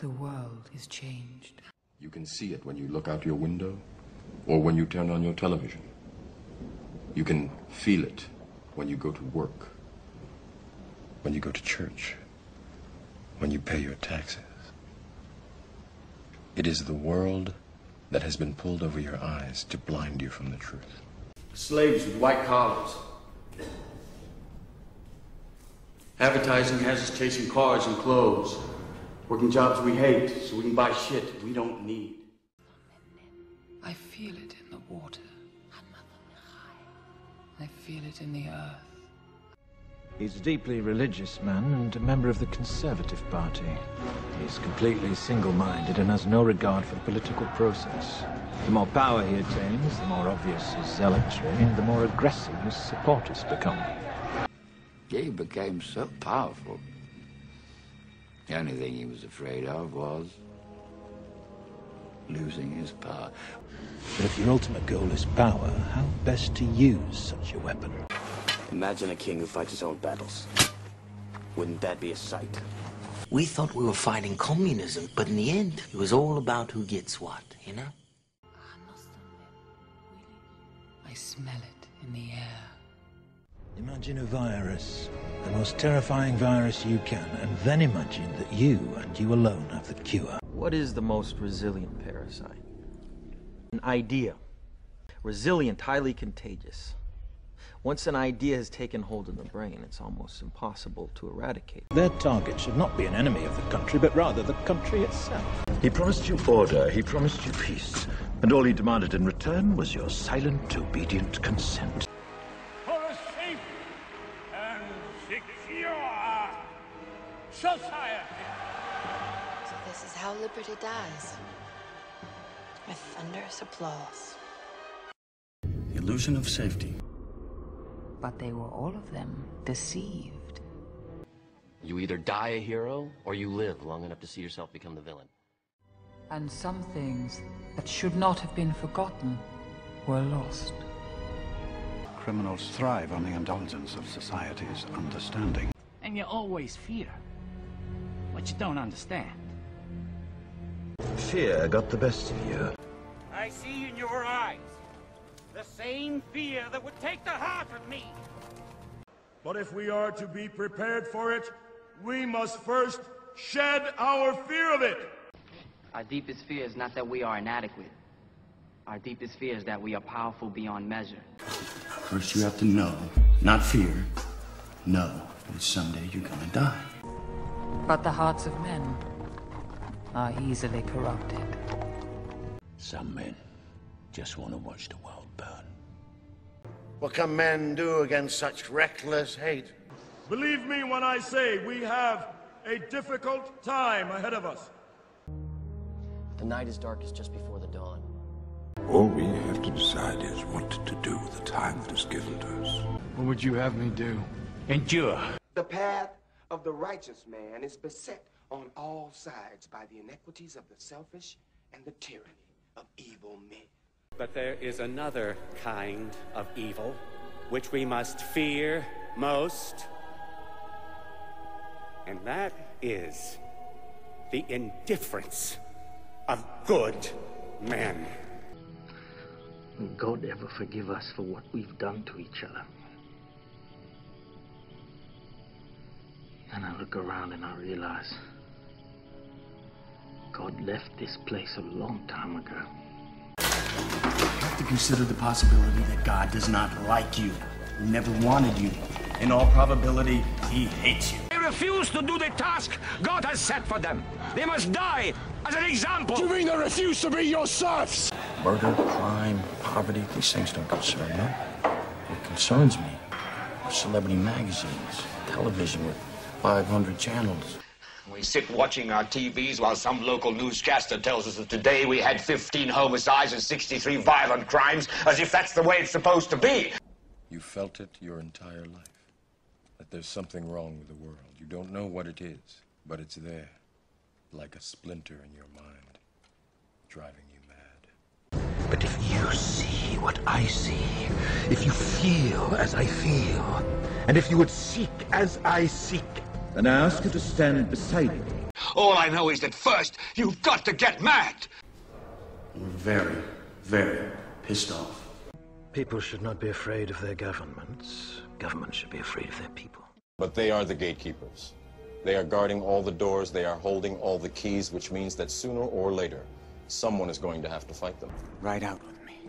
The world is changed. You can see it when you look out your window or when you turn on your television. You can feel it when you go to work, when you go to church, when you pay your taxes. It is the world that has been pulled over your eyes to blind you from the truth. Slaves with white collars. Advertising has us chasing cars and clothes, working jobs we hate so we can buy shit we don't need. I feel it in the water. I feel it in the earth. He's a deeply religious man and a member of the Conservative Party. He's completely single-minded and has no regard for the political process. The more power he attains, the more obvious his zealotry, and the more aggressive his supporters become. He became so powerful. The only thing he was afraid of was losing his power. But if your ultimate goal is power, how best to use such a weapon? Imagine a king who fights his own battles. Wouldn't that be a sight? We thought we were fighting communism, but in the end, it was all about who gets what, you know? I smell it in the air. Imagine a virus, the most terrifying virus you can, and then imagine that you and you alone have the cure. What is the most resilient parasite? An idea. Resilient, highly contagious. Once an idea has taken hold in the brain, it's almost impossible to eradicate. Their target should not be an enemy of the country, but rather the country itself. He promised you order, he promised you peace, and all he demanded in return was your silent, obedient consent. For a safe and secure society. So this is how liberty dies. With thunderous applause. The illusion of safety. But they were all of them deceived. You either die a hero, or you live long enough to see yourself become the villain. And some things that should not have been forgotten were lost. Criminals thrive on the indulgence of society's understanding. And you always fear what you don't understand. Fear got the best of you. I see in your eyes the same fear that would take the heart of me. But if we are to be prepared for it, we must first shed our fear of it. Our deepest fear is not that we are inadequate. Our deepest fear is that we are powerful beyond measure. First you have to know, not fear, know that someday you're gonna die. But the hearts of men are easily corrupted. Some men just want to watch the world burn. What can men do against such reckless hate? Believe me when I say we have a difficult time ahead of us. The night is darkest just before the dawn. All we have to decide is what to do with the time that is given to us. What would you have me do? Endure. The path of the righteous man is beset on all sides by the inequities of the selfish and the tyranny of evil men. But there is another kind of evil which we must fear most, and that is the indifference of good men. Will God ever forgive us for what we've done to each other? And I look around and I realize God left this place a long time ago. You have to consider the possibility that God does not like you. He never wanted you. In all probability, he hates you. They refuse to do the task God has set for them. They must die as an example. You mean they refuse to be your serfs? Murder, crime, poverty, these things don't concern me. What concerns me are celebrity magazines, television with 500 channels. We sit watching our TVs while some local newscaster tells us that today we had 15 homicides and 63 violent crimes, as if that's the way it's supposed to be. You felt it your entire life, that there's something wrong with the world. You don't know what it is, but it's there, like a splinter in your mind, driving you mad. But if you see what I see, if you feel as I feel, and if you would seek as I seek, then I ask you to stand beside me. All I know is that first, you've got to get mad. We're very, very pissed off. People should not be afraid of their governments. Governments should be afraid of their people. But they are the gatekeepers. They are guarding all the doors, they are holding all the keys, which means that sooner or later, someone is going to have to fight them. Ride out with me.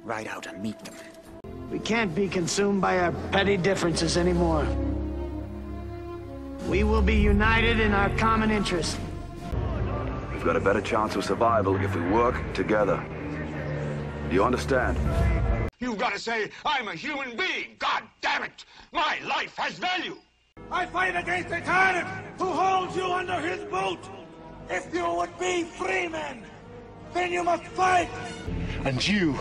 Ride out and meet them. We can't be consumed by our petty differences anymore. We will be united in our common interest. We've got a better chance of survival if we work together. Do you understand? You've got to say, I'm a human being. God damn it. My life has value. I fight against a tyrant who holds you under his boot. If you would be free men, then you must fight. And you,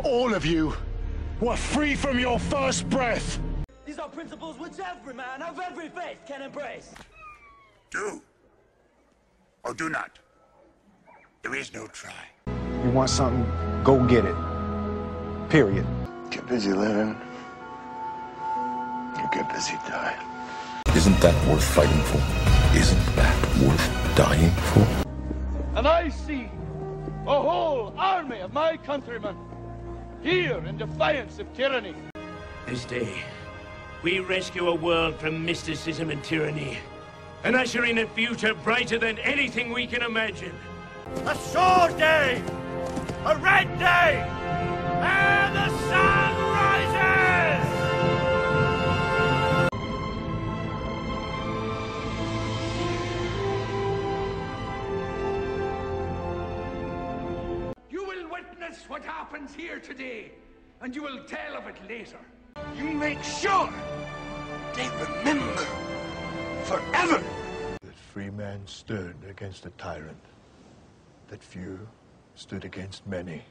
all of you, were free from your first breath. These are principles which every man of every faith can embrace. Do or do not. There is no try. You want something, go get it. Period. Get busy living. You get busy dying. Isn't that worth fighting for? Isn't that worth dying for? And I see a whole army of my countrymen here in defiance of tyranny. This day, we rescue a world from mysticism and tyranny, and usher in a future brighter than anything we can imagine. A sword day! A red day! And the sun rises! You will witness what happens here today, and you will tell of it later. You make sure they remember forever That free man stood against a tyrant. That few stood against many.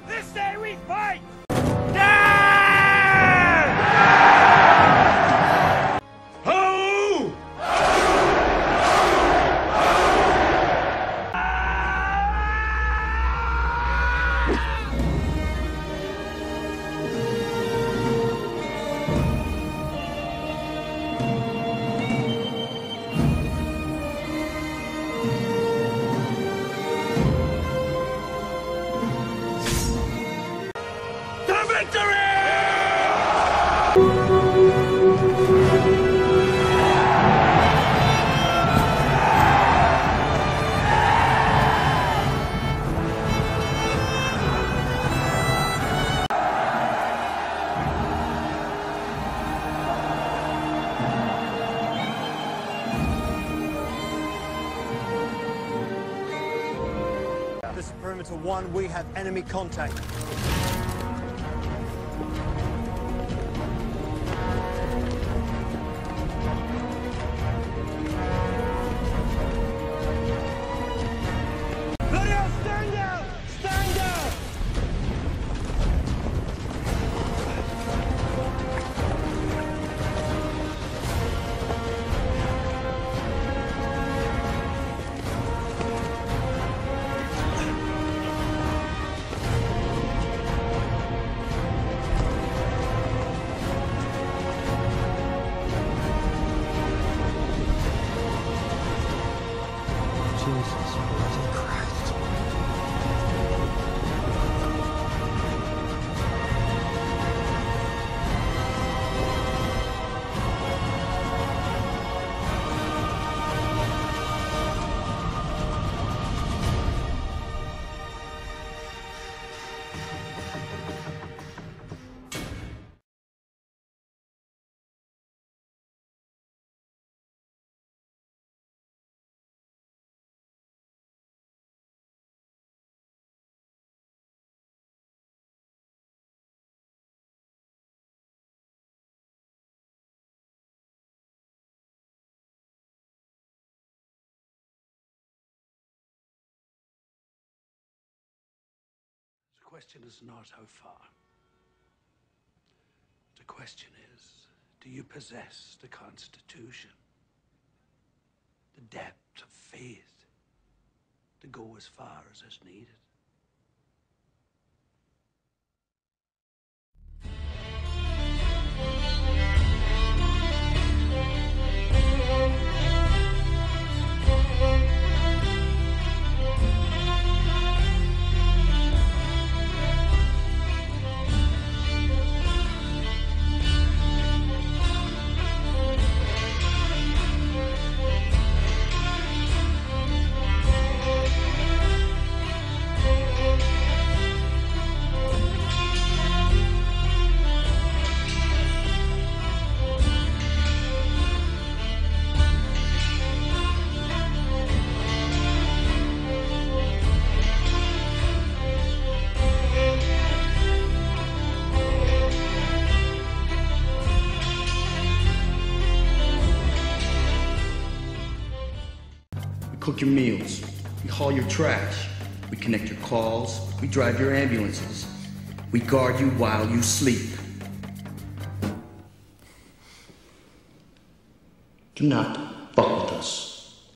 This day we fight! Ho! This is perimeter 1, we have enemy contact. Bloody hell, stand down! Stand down! Jesus bloody Christ. The question is not how far. The question is, do you possess the Constitution, the depth of faith to go as far as is needed? cook your meals. We haul your trash. We connect your calls. We drive your ambulances. We guard you while you sleep. Do not fuck with us.